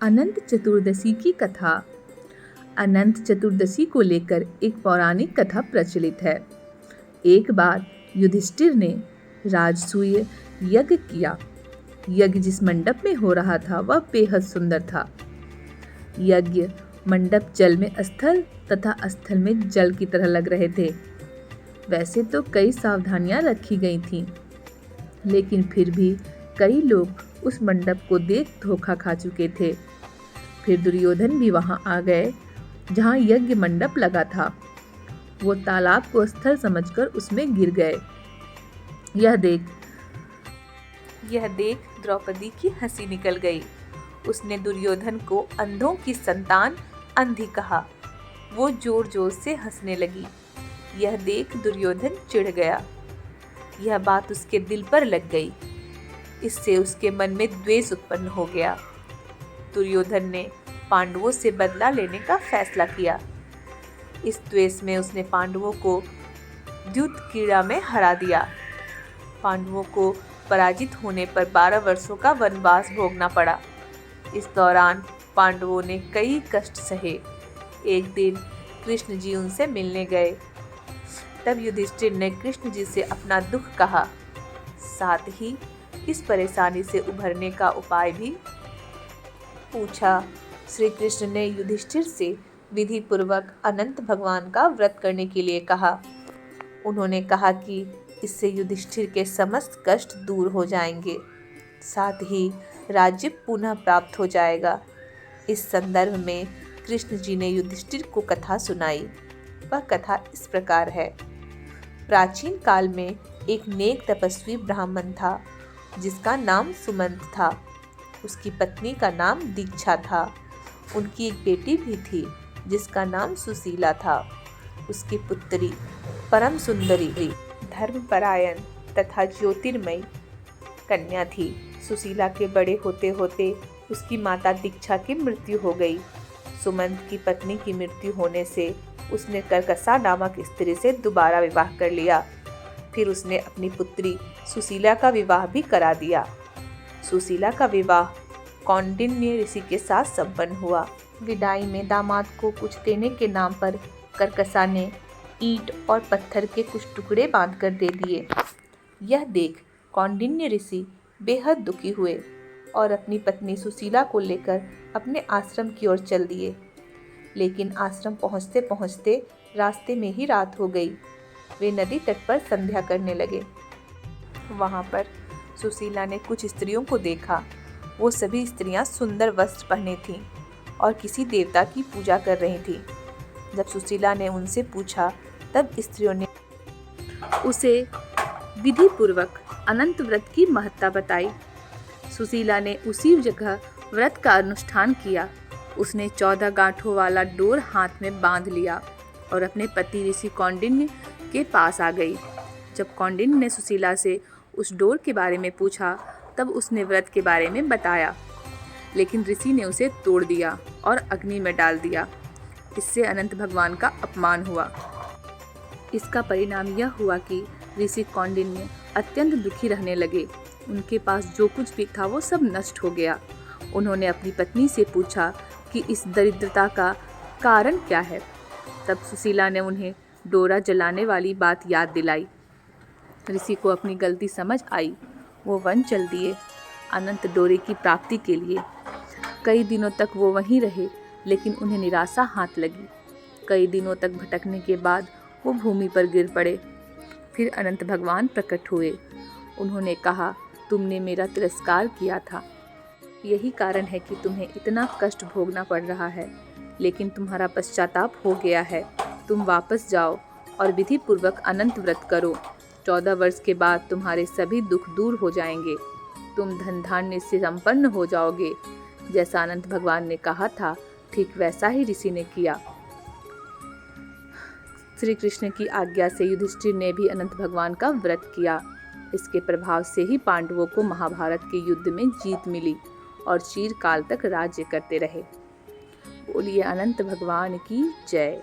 अनंत चतुर्दशी की कथा। अनंत चतुर्दशी को लेकर एक पौराणिक कथा प्रचलित है। एक बार युधिष्ठिर ने राजसूय यज्ञ किया। यज्ञ जिस मंडप में हो रहा था वह बेहद सुंदर था। यज्ञ मंडप जल में स्थल तथा स्थल में जल की तरह लग रहे थे। वैसे तो कई सावधानियां रखी गई थीं, लेकिन फिर भी कई लोग उस मंडप को देख धोखा खा चुके थे। फिर दुर्योधन भी वहां आ गए जहां यज्ञ मंडप लगा था। वो तालाब को स्थल समझकर उसमें गिर गए। यह देख द्रौपदी की हंसी निकल गई। उसने दुर्योधन को अंधों की संतान अंधी कहा। वो जोर जोर से हंसने लगी। यह देख दुर्योधन चिढ़ गया। यह बात उसके दिल पर लग गई। इससे उसके मन में द्वेष उत्पन्न हो गया। दुर्योधन ने पांडवों से बदला लेने का फैसला किया। इस द्वेष में उसने पांडवों को द्यूत क्रीड़ा में हरा दिया। पांडवों को पराजित होने पर 12 वर्षों का वनवास भोगना पड़ा। इस दौरान पांडवों ने कई कष्ट सहे। एक दिन कृष्ण जी उनसे मिलने गए। तब युधिष्ठिर ने कृष्ण जी से अपना दुख कहा, साथ ही इस परेशानी से उभरने का उपाय भी पूछा। श्री कृष्ण ने युधिष्ठिर से विधि पूर्वक अनंत भगवान का व्रत करने के लिए कहा। उन्होंने कहा कि इससे युधिष्ठिर के समस्त कष्ट दूर हो जाएंगे, साथ ही राज्य पुनः प्राप्त हो जाएगा। इस संदर्भ में कृष्ण जी ने युधिष्ठिर को कथा सुनाई। वह कथा इस प्रकार है। प्राचीन काल में एक नेक तपस्वी ब्राह्मण था जिसका नाम सुमंत था। उसकी पत्नी का नाम दीक्षा था। उनकी एक बेटी भी थी जिसका नाम सुशीला था। उसकी पुत्री परम सुंदरी, धर्मपरायण तथा ज्योतिर्मयी कन्या थी। सुशीला के बड़े होते होते उसकी माता दीक्षा की मृत्यु हो गई। सुमंत की पत्नी की मृत्यु होने से उसने कर्कसा नामक स्त्री से दोबारा विवाह कर लिया। फिर उसने अपनी पुत्री सुशीला का विवाह भी करा दिया। सुशीला का विवाह कौंडिन्य ऋषि के साथ संपन्न हुआ। विदाई में दामाद को कुछ देने के नाम पर कर्कसा ने ईंट और पत्थर के कुछ टुकड़े बांधकर दे दिए। यह देख कौंडिन्य ऋषि बेहद दुखी हुए और अपनी पत्नी सुशीला को लेकर अपने आश्रम की ओर चल दिए। लेकिन आश्रम पहुंचते पहुंचते रास्ते में ही रात हो गई। वे नदी तट पर संध्या करने लगे। वहां पर सुशीला ने कुछ स्त्रियों को देखा। वो सभी स्त्रियां सुंदर वस्त्र पहने थीं और किसी देवता की पूजा कर रही थीं। जब सुशीला ने उनसे पूछा तब स्त्रियों ने उसे विधि पूर्वक अनंत व्रत की महत्ता बताई। सुशीला ने उसी जगह व्रत का अनुष्ठान किया। उसने 14 गांठों वाला डोर हाथ में बांध लिया और अपने पति ऋषि कौंडिन्य के पास आ गई। जब कौंडिन्य ने सुशीला से उस डोर के बारे में पूछा तब उसने व्रत के बारे में बताया, लेकिन ऋषि ने उसे तोड़ दिया और अग्नि में डाल दिया। इससे अनंत भगवान का अपमान हुआ। इसका परिणाम यह हुआ कि ऋषि कौंडिन्य अत्यंत दुखी रहने लगे। उनके पास जो कुछ भी था वो सब नष्ट हो गया। उन्होंने अपनी पत्नी से पूछा कि इस दरिद्रता का कारण क्या है। तब सुशीला ने उन्हें डोरा जलाने वाली बात याद दिलाई। ऋषि को अपनी गलती समझ आई। वो वन चल दिए अनंत डोरे की प्राप्ति के लिए। कई दिनों तक वो वहीं रहे, लेकिन उन्हें निराशा हाथ लगी। कई दिनों तक भटकने के बाद वो भूमि पर गिर पड़े। फिर अनंत भगवान प्रकट हुए। उन्होंने कहा, तुमने मेरा तिरस्कार किया था। यही कारण है कि तुम्हें इतना कष्ट भोगना पड़ रहा है, लेकिन तुम्हारा पश्चाताप हो गया है। तुम वापस जाओ और विधि पूर्वक अनंत व्रत करो। 14 वर्ष के बाद तुम्हारे सभी दुख दूर हो जाएंगे। तुम धन धान्य से संपन्न हो जाओगे। जैसा अनंत भगवान ने कहा था, ठीक वैसा ही ऋषि ने किया। श्री कृष्ण की आज्ञा से युधिष्ठिर ने भी अनंत भगवान का व्रत किया। इसके प्रभाव से ही पांडवों को महाभारत के युद्ध में जीत मिली और चिरकाल तक राज्य करते रहे। बोलिए अनंत भगवान की जय।